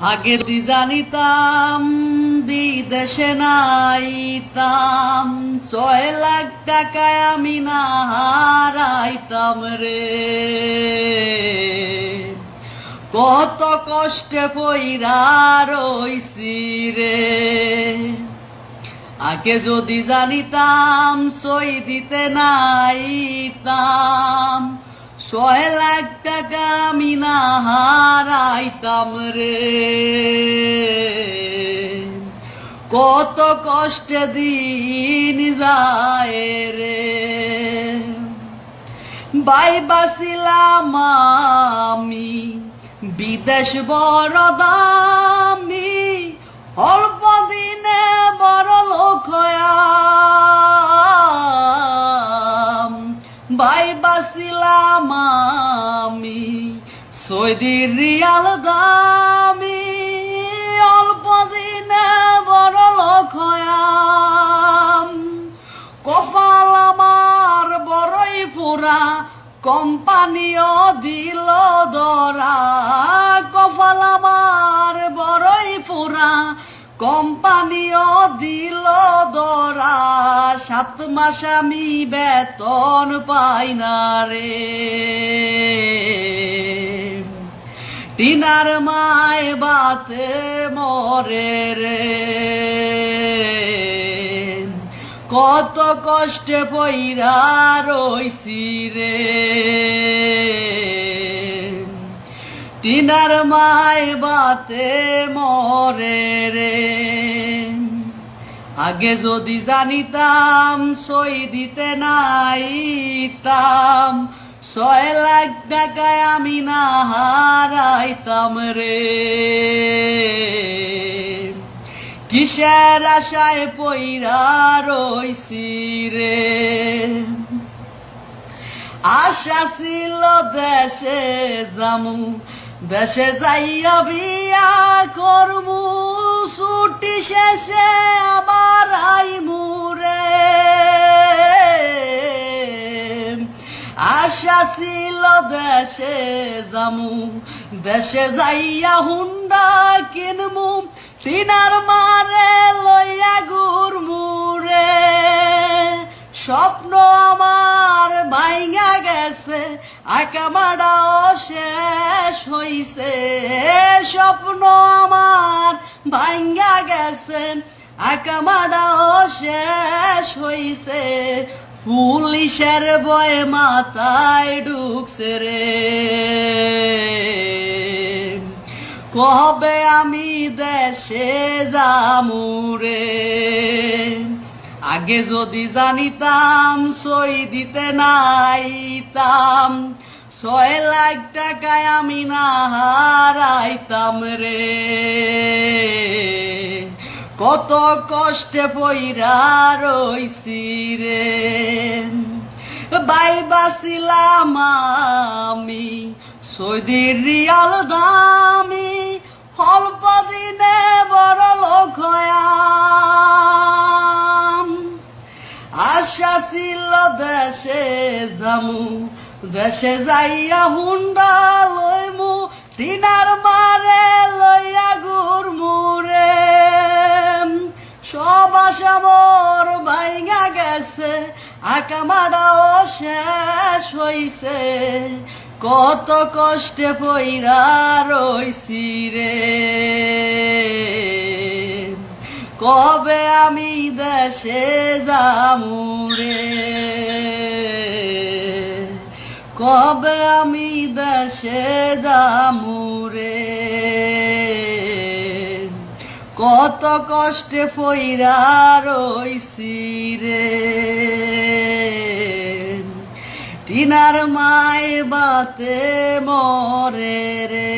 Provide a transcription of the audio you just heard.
আগে যদি জানিতাম বিদেশে নাইতাম 6 লাখ টাকায় আমি না হারাইতাম রে। কত কষ্টে পইরা রইছি রে। আগে যদি জানিতাম সই দিতে নাইতাম 6 লাখ টাকা আমি না হারাইতাম রে। কত কষ্টে দিন যায় রে। বাইবাছিলাম আমি বিদেশ বড় দামি, অল্প দিনে বড় লোক হয়াম। বাইবাছিলাম আমি সৌদির রিয়াল দামি, অল্প দিনে বড় লোক হয়াম। কপাল আমার বড়ই ফুরা, কোম্পানিও দিল ধরা। কপাল আমার বড়ই ফুরা, কোম্পানিও দিল ধরা। 7 মাস আমি বেতন পাই না রে। টিনার মায় বাতে মরে রে। কত কষ্টে পইরা রইছি রে। টিনার মায় বাতে মরে রে। আগে যদি জানিতাম সই দিতে নাইতাম 6 লাখ টাকায় আমি না হারাইতাম রে। কিসের আশায় পইরা রইছি রে। আশা ছিল দেশে যামু, দেশে যাইয়া বিয়া করমু। ছুটি শেষে আবার আইমু রে। আশা ছিল দেশে যামু, দেশে যাইয়া হুন্ডা কিনমু। টিনার মারে লইয়া ঘুরমু রে। স্বপ্ন আমার ভাইঙা গেছে, আঁকামাটাও শেষ হইছে। স্বপ্ন আমার ভাইঙা গেছে, আঁকামাটাও শেষ হইছে। পুলিশের ভয়ে মাথায় ঢুকছে রে। কবে আমি দেশে যামু রে। আগে যদি জানিতাম সই দিতে নাইতাম 6 লাখ টাকায় আমি না হারাইতাম রে। কত কষ্টে পইরা রইছি রে। বাইবাছিলাম আমি সৌদির রিয়াল দামি, অল্প দিনে বড় লোক হয়াম। আশা ছিল দেশে যামু, দেশে যাইয়া হুন্ডা লইমু। টিনার মারে লইয়া ঘুরমু রে। সব আশা মোর ভাইঙা গেছে, আঁকামাটাও শেষ হইছে। কত কষ্টে পইরা রইছি রে। কবে আমি দেশে যামু রে। কবে আমি দেশে যামু রে। কত কষ্টে পইরা রইছি রে। টিনার মায় বাতে মরে রে।